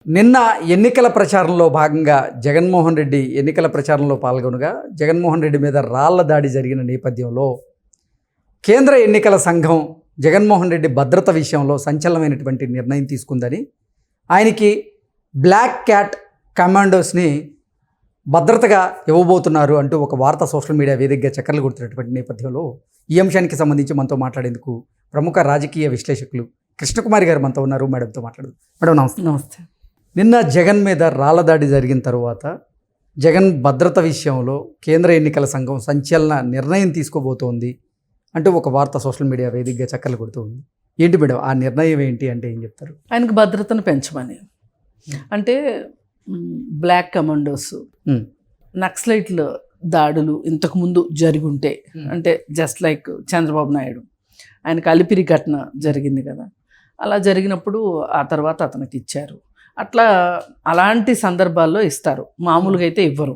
నిన్న ఎన్నికల ప్రచారంలో భాగంగా జగన్మోహన్ రెడ్డి ఎన్నికల ప్రచారంలో పాల్గొనగా జగన్మోహన్ రెడ్డి మీద రాళ్ల దాడి జరిగిన నేపథ్యంలో కేంద్ర ఎన్నికల సంఘం జగన్మోహన్ రెడ్డి భద్రత విషయంలో సంచలనమైనటువంటి నిర్ణయం తీసుకుందని, ఆయనకి బ్లాక్ క్యాట్ కమాండోస్ని భద్రతగా ఇవ్వబోతున్నారు అంటూ ఒక వార్త సోషల్ మీడియా వేదికగా చక్కర్లు కొడుతున్నటువంటి నేపథ్యంలో ఈ అంశానికి సంబంధించి మనతో మాట్లాడేందుకు ప్రముఖ రాజకీయ విశ్లేషకులు కృష్ణకుమారి గారు మనతో ఉన్నారు. మేడంతో మాట్లాడదు. మేడం నమస్తే. నమస్తే. నిన్న జగన్ మీద రాళ్ల దాడి జరిగిన తర్వాత జగన్ భద్రత విషయంలో కేంద్ర ఎన్నికల సంఘం సంచలన నిర్ణయం తీసుకోబోతోంది అంటూ ఒక వార్త సోషల్ మీడియా వేదికగా చక్కర్లు కొడుతుంది. ఏంటి మేడం ఆ నిర్ణయం ఏంటి అంటే ఏం చెప్తారు? ఆయనకు భద్రతను పెంచమని, అంటే బ్లాక్ కమాండోస్, నక్సలైట్ల దాడులు ఇంతకుముందు జరిగి ఉంటే, అంటే జస్ట్ లైక్ చంద్రబాబు నాయుడు ఆయనకు అలిపిరి ఘటన జరిగింది కదా, అలా జరిగినప్పుడు ఆ తర్వాత అతనికి ఇచ్చారు. అట్లా అలాంటి సందర్భాల్లో ఇస్తారు, మామూలుగా అయితే ఇవ్వరు.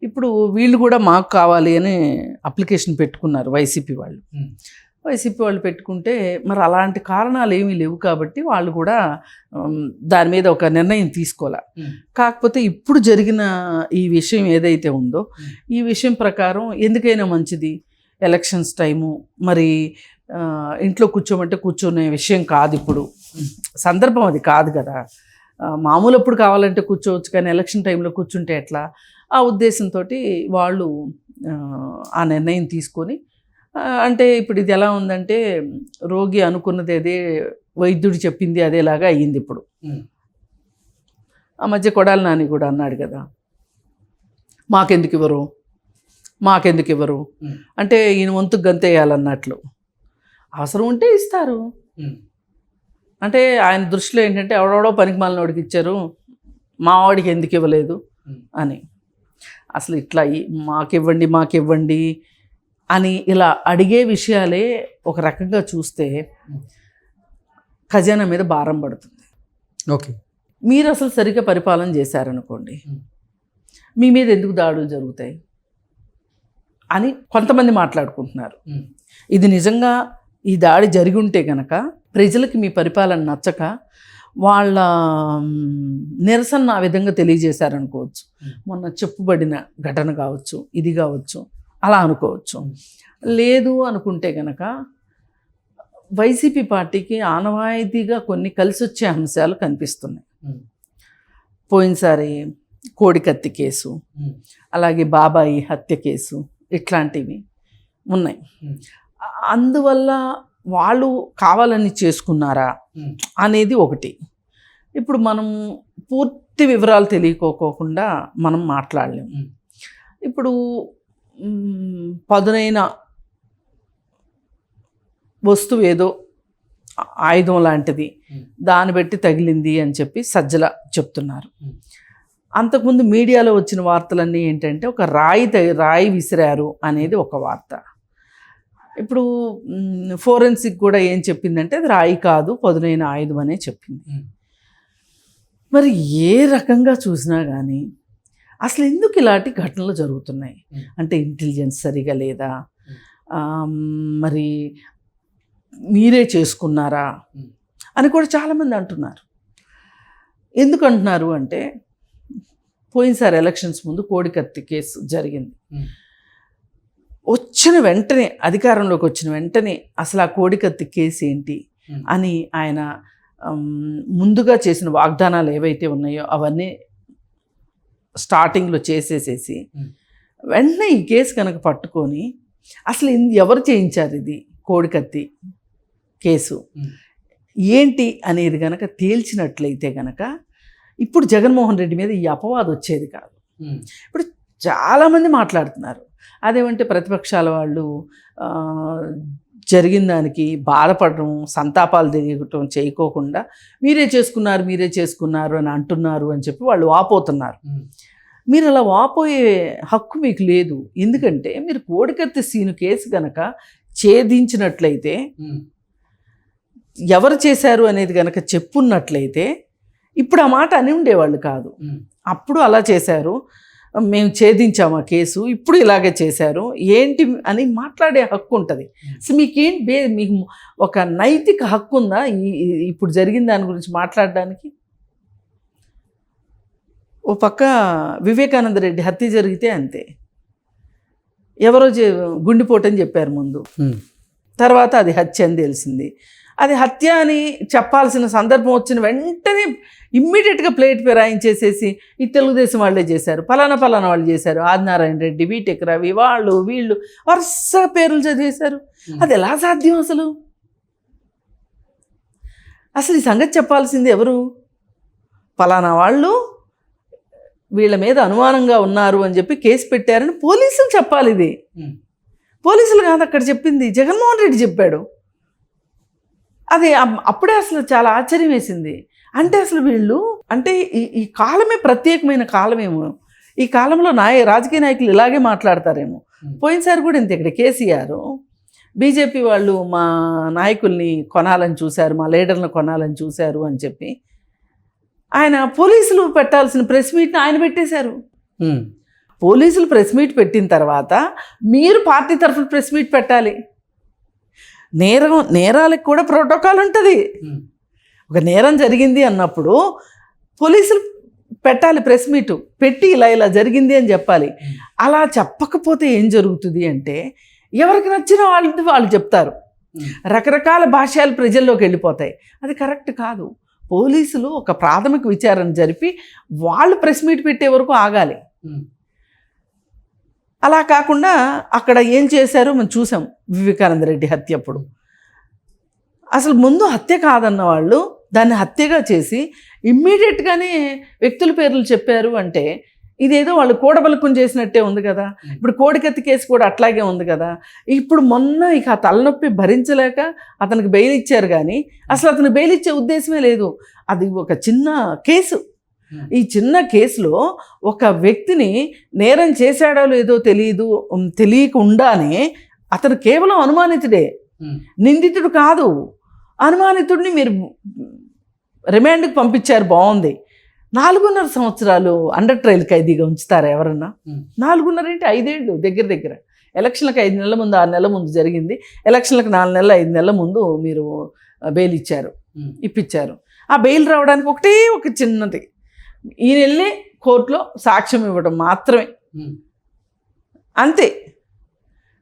ఇప్పుడు వీళ్ళు కూడా మాకు కావాలి అని అప్లికేషన్ పెట్టుకున్నారు వైసీపీ వాళ్ళు పెట్టుకుంటే, మరి అలాంటి కారణాలు ఏమీ లేవు కాబట్టి వాళ్ళు కూడా దాని మీద ఒక నిర్ణయం తీసుకోలే. కాకపోతే ఇప్పుడు జరిగిన ఈ విషయం ఏదైతే ఉందో, ఈ విషయం ప్రకారం ఎందుకైనా మంచిది, ఎలక్షన్స్ టైము, మరి ఇంట్లో కూర్చోమంటే కూర్చునే విషయం కాదు, ఇప్పుడు సందర్భం అది కాదు కదా. మామూలు అప్పుడు కావాలంటే కూర్చోవచ్చు, కానీ ఎలక్షన్ టైంలో కూర్చుంటే ఎట్లా, ఆ ఉద్దేశంతో వాళ్ళు ఆ నిర్ణయం తీసుకొని, అంటే ఇప్పుడు ఇది ఎలా ఉందంటే రోగి అనుకున్నది అదే, వైద్యుడు చెప్పింది అదేలాగా అయ్యింది. ఇప్పుడు ఆ మధ్య కొడాలి నాని కూడా అన్నాడు కదా, మాకెందుకు ఇవ్వరు అంటే ఈయన వంతుకు గంతేయాలన్నట్లు. అవసరం ఉంటే ఇస్తారు. అంటే ఆయన దృష్టిలో ఏంటంటే ఎవడెవడో పనికి మాలినోడికి ఇచ్చారు, మా వాడికి ఎందుకు ఇవ్వలేదు అని. అసలు ఇట్లా మాకివ్వండి అని ఇలా అడిగే విషయాలే ఒక రకంగా చూస్తే ఖజానా మీద భారం పడుతుంది. ఓకే, మీరు అసలు సరిగ్గా పరిపాలన చేశారనుకోండి, మీ మీద ఎందుకు దాడులు జరుగుతాయి అని కొంతమంది మాట్లాడుకుంటున్నారు. ఇది నిజంగా ఈ దాడి జరిగి ఉంటే కనుక ప్రజలకి మీ పరిపాలన నచ్చక వాళ్ళ నిరసన ఆ విధంగా తెలియజేశారనుకోవచ్చు. మొన్న చెప్పుబడిన ఘటన కావచ్చు, ఇది కావచ్చు, అలా అనుకోవచ్చు. లేదు అనుకుంటే కనుక వైసీపీ పార్టీకి ఆనవాయితీగా కొన్ని కలిసి వచ్చే అంశాలు కనిపిస్తున్నాయి. పోయినసారి కోడికత్తి కేసు, అలాగే బాబాయి హత్య కేసు, ఇట్లాంటివి ఉన్నాయి. అందువల్ల వాళ్ళు కావాలని చేసుకున్నారా అనేది ఒకటి. ఇప్పుడు మనం పూర్తి వివరాలు తెలియకోకుండా మనం మాట్లాడలేము. ఇప్పుడు పదునైన వస్తువు ఏదో ఆయుధం లాంటిది, దాన్ని బట్టి తగిలింది అని చెప్పి సజ్జల చెప్తున్నారు. అంతకుముందు మీడియాలో వచ్చిన వార్తలన్నీ ఏంటంటే ఒక రాయి విసిరారు అనేది ఒక వార్త. ఇప్పుడు ఫోరెన్సిక్ కూడా ఏం చెప్పిందంటే అది రాయి కాదు, పదునైన ఆయుధం అనే చెప్పింది. మరి ఏ రకంగా చూసినా కానీ అసలు ఎందుకు ఇలాంటి ఘటనలు జరుగుతున్నాయి అంటే ఇంటెలిజెన్స్ సరిగా లేదా, మరి మీరే చేసుకున్నారా అని కూడా చాలామంది అంటున్నారు. ఎందుకు అంటున్నారు అంటే, పోయినసారి ఎలక్షన్స్ ముందు కోడికత్తి కేసు జరిగింది. వచ్చిన వెంటనే, అధికారంలోకి వచ్చిన వెంటనే అసలు ఆ కోడికత్తి కేసు ఏంటి అని ఆయన ముందుగా చేసిన వాగ్దానాలు ఏవైతే ఉన్నాయో అవన్నీ స్టార్టింగ్లో చేసేసేసి వెంటనే ఈ కేసు కనుక పట్టుకొని అసలు ఎవరు చేయించారు ఇది కోడికత్తి కేసు ఏంటి అనేది కనుక తేల్చినట్లయితే కనుక ఇప్పుడు జగన్మోహన్ రెడ్డి మీద ఈ అపవాదం వచ్చేది కాదు. ఇప్పుడు చాలామంది మాట్లాడుతున్నారు అదేమంటే ప్రతిపక్షాల వాళ్ళు జరిగిన దానికి బాధపడడం, సంతాపాలు తెలియటం చేయకోకుండా మీరే చేసుకున్నారు అని అంటున్నారు అని చెప్పి వాళ్ళు వాపోతున్నారు. మీరు అలా వాపోయే హక్కు మీకు లేదు. ఎందుకంటే మీరు కోడికత్తి సీను కేసు కనుక ఛేదించినట్లయితే, ఎవరు చేశారు అనేది కనుక చెప్పున్నట్లయితే ఇప్పుడు ఆ మాట అని ఉండేవాళ్ళు కాదు. అప్పుడు అలా చేశారు, మేము ఛేదించాము ఆ కేసు, ఇప్పుడు ఇలాగే చేశారు ఏంటి అని మాట్లాడే హక్కు ఉంటుంది. సో మీకు ఒక నైతిక హక్కు ఉందా ఇప్పుడు జరిగిన దాని గురించి మాట్లాడడానికి? ఓ పక్క వివేకానంద రెడ్డి హత్య జరిగితే అంతే. ఎవరో గుండెపోటని చెప్పారు ముందు, తర్వాత అది హత్య అని తెలిసింది. అది హత్య అని చెప్పాల్సిన సందర్భం వచ్చిన వెంటనే ఇమ్మీడియట్గా ప్లేట్ ఫిరాయించేసేసి ఈ తెలుగుదేశం వాళ్ళే చేశారు, ఫలానా వాళ్ళు చేశారు, ఆదినారాయణ రెడ్డి, వీటెక్ రవి, వాళ్ళు వీళ్ళు వరుస పేర్లు చదివేశారు. అది ఎలా సాధ్యం అసలు? అసలు ఈ సంగతి చెప్పాల్సింది ఎవరు? ఫలానా వాళ్ళు వీళ్ళ మీద అనుమానంగా ఉన్నారు అని చెప్పి కేసు పెట్టారని పోలీసులు చెప్పాలి. ఇది పోలీసులు కాదు అక్కడ చెప్పింది, జగన్మోహన్ రెడ్డి చెప్పాడు. అది అప్పుడే అసలు చాలా ఆశ్చర్యం వేసింది. అంటే అసలు వీళ్ళు అంటే ఈ కాలమే ప్రత్యేకమైన కాలమేమో. ఈ కాలంలో రాజకీయ నాయకులు ఇలాగే మాట్లాడతారేమో. పోయినసారి కూడా ఇంత ఇక్కడ కేసీఆర్ బీజేపీ వాళ్ళు మా నాయకుల్ని కొనాలని చూశారు, మా లీడర్లను కొనాలని చూశారు అని చెప్పి ఆయన పోలీసులు పెట్టాల్సిన ప్రెస్ మీట్ని ఆయన పెట్టేశారు. పోలీసులు ప్రెస్ మీట్ పెట్టిన తర్వాత మీరు పార్టీ తరఫున ప్రెస్ మీట్ పెట్టాలి. నేరాలకు కూడా ప్రోటోకాల్ ఉంటుంది. ఒక నేరం జరిగింది అన్నప్పుడు పోలీసులు పెట్టాలి, ప్రెస్ మీటు పెట్టి ఇలా జరిగింది అని చెప్పాలి. అలా చెప్పకపోతే ఏం జరుగుతుంది అంటే ఎవరికి నచ్చిన వాళ్ళు చెప్తారు, రకరకాల భాషలు ప్రజల్లోకి వెళ్ళిపోతాయి. అది కరెక్ట్ కాదు. పోలీసులు ఒక ప్రాథమిక విచారణ జరిపి వాళ్ళు ప్రెస్ మీట్ పెట్టే వరకు ఆగాలి. అలా కాకుండా అక్కడ ఏం చేశారో మనం చూసాం. వివేకానంద రెడ్డి హత్య అప్పుడు అసలు ముందు హత్య కాదన్న వాళ్ళు దాన్ని హత్యగా చేసి ఇమ్మీడియట్గానే వ్యక్తుల పేర్లు చెప్పారు అంటే ఇదేదో వాళ్ళు కూడబలుకుని చేసినట్టే ఉంది కదా. ఇప్పుడు కోడికత్తి కేసు కూడా అట్లాగే ఉంది కదా. ఇప్పుడు మొన్న ఇక ఆ తలనొప్పి భరించలేక అతనికి బెయిల్ ఇచ్చారు, కానీ అసలు అతనికి బెయిల్ ఇచ్చే ఉద్దేశమే లేదు. అది ఒక చిన్న కేసు. ఈ చిన్న కేసులో ఒక వ్యక్తిని నేరం చేశాడో లేదో తెలియకుండానే అతను కేవలం అనుమానితుడే, నిందితుడు కాదు. అనుమానితుడిని మీరు రిమాండ్కి పంపించారు, బాగుంది. 4.5 సంవత్సరాలు అండర్ ట్రయల్ ఖైదీగా ఉంచుతారా ఎవరన్నా? 4.5 ఏంటి, 5 ఏళ్ళు దగ్గర. ఎలక్షన్లకు 5 నెలల ముందు 6 నెలల ముందు జరిగింది. ఎలక్షన్లకు 4 నెలలు 5 నెలల ముందు మీరు బెయిల్ ఇప్పించారు. ఆ బెయిల్ రావడానికి ఒక చిన్నది, ఈయన వెళ్ళి కోర్టులో సాక్ష్యం ఇవ్వడం మాత్రమే, అంతే.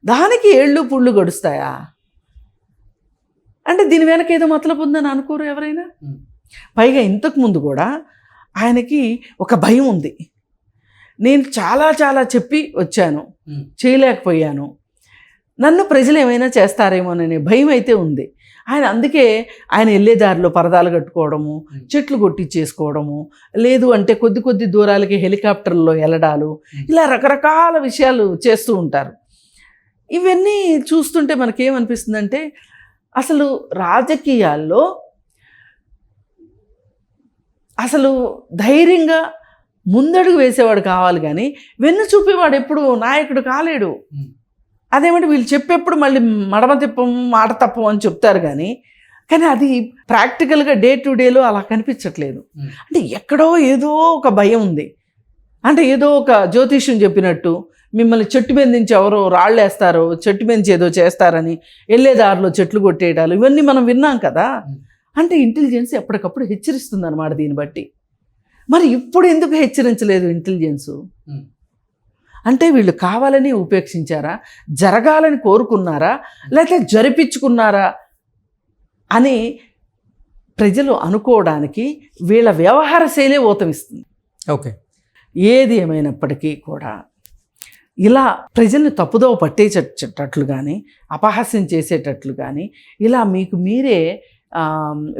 దానికి ఏళ్ళు పుళ్ళు గడుస్తాయా? అంటే దీని వెనక ఏదో మతలబు ఉందని అనుకోరు ఎవరైనా. పైగా ఇంతకుముందు కూడా ఆయనకి ఒక భయం ఉంది. నేను చాలా చెప్పి వచ్చాను, చేయలేకపోయాను, నన్ను ప్రజలు ఏమైనా చేస్తారేమోననే భయం అయితే ఉంది. అందుకే ఆయన వెళ్ళే దారిలో పరదాలు కట్టుకోవడము, చెట్లు కొట్టించేసుకోవడము, లేదు అంటే కొద్ది దూరాలకి హెలికాప్టర్లో వెళ్ళడాలు, ఇలా రకరకాల విషయాలు చేస్తూ ఉంటారు. ఇవన్నీ చూస్తుంటే మనకేమనిపిస్తుందంటే అసలు రాజకీయాల్లో అసలు ధైర్యంగా ముందడుగు వేసేవాడు కావాలి, కానీ వెన్ను చూపేవాడు ఎప్పుడు నాయకుడు కాలేడు. అదేమంటే వీళ్ళు చెప్పేప్పుడు మళ్ళీ మడమ తిప్పం మాట తప్పం అని చెప్తారు, కానీ అది ప్రాక్టికల్గా డే టు డేలో అలా కనిపించట్లేదు. అంటే ఎక్కడో ఏదో ఒక భయం ఉంది. అంటే ఏదో ఒక జ్యోతిష్యం చెప్పినట్టు మిమ్మల్ని చెట్టు మీద నుంచి ఎవరో రాళ్ళు వేస్తారో, చెట్టు మీద నుంచి ఏదో చేస్తారని వెళ్ళేదారిలో చెట్లు కొట్టేయడాలు, ఇవన్నీ మనం విన్నాం కదా. అంటే ఇంటెలిజెన్స్ ఎప్పటికప్పుడు హెచ్చరిస్తుంది అన్నమాట. దీన్ని బట్టి మరి ఇప్పుడు ఎందుకు హెచ్చరించలేదు ఇంటెలిజెన్సు? అంటే వీళ్ళు కావాలని ఉపేక్షించారా, జరగాలని కోరుకున్నారా, లేకపోతే జరిపించుకున్నారా అని ప్రజలు అనుకోవడానికి వీళ్ళ వ్యవహార శైలే ఊతమిస్తుంది. ఓకే, ఏది ఏమైనప్పటికీ కూడా ఇలా ప్రజల్ని తప్పుదోవ పట్టేటట్లు కానీ, అపహాస్యం చేసేటట్లు కానీ, ఇలా మీకు మీరే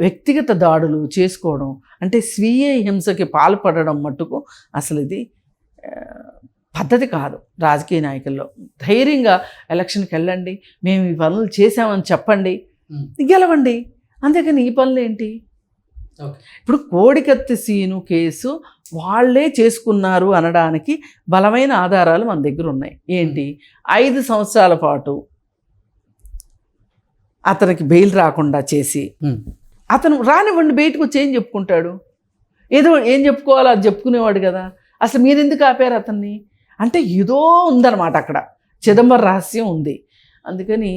వ్యక్తిగత దాడులు చేసుకోవడం, అంటే స్వీయ హింసకి పాల్పడడం మట్టుకు అసలు ఇది పద్ధతి కాదు. రాజకీయ నాయకుల్లో ధైర్యంగా ఎలక్షన్కి వెళ్ళండి, మేము ఈ పనులు చేసామని చెప్పండి, గెలవండి. అంతేకాని ఈ పనులు ఏంటి? ఇప్పుడు కోడికత్తి సీను కేసు వాళ్ళే చేసుకున్నారు అనడానికి బలమైన ఆధారాలు మన దగ్గర ఉన్నాయి. ఏంటి? 5 సంవత్సరాల పాటు అతనికి బెయిల్ రాకుండా చేసి, అతను రానివ్వండి, బయటకు వచ్చి ఏం చెప్పుకుంటాడు? ఏం చెప్పుకోవాలో అది చెప్పుకునేవాడు కదా. అసలు మీరు ఎందుకు ఆపారు అతన్ని? అంటే ఏదో ఉందన్నమాట అక్కడ, చిదంబర రహస్యం ఉంది. అందుకని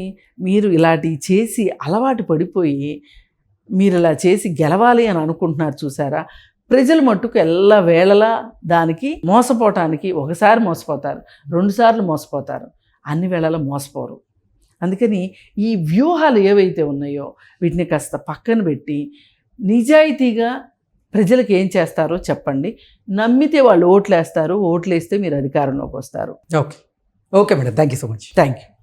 మీరు ఇలాంటివి చేసి అలవాటు పడిపోయి మీరు ఇలా చేసి గెలవాలి అని అనుకుంటున్నారు చూసారా. ప్రజలు మట్టుకు ఎల్ల వేళలా దానికి మోసపోవటానికి ఒకసారి మోసపోతారు, 2 సార్లు మోసపోతారు, అన్ని వేళలా మోసపోరు. అందుకని ఈ వ్యూహాలు ఏవైతే ఉన్నాయో వీటిని కాస్త పక్కన పెట్టి నిజాయితీగా ప్రజలకు ఏం చేస్తారో చెప్పండి. నమ్మితే వాళ్ళు ఓట్లు వేస్తారు, ఓట్లు వేస్తే మీరు అధికారంలోకి వస్తారు. Okay madam, thank you so much. Thank you.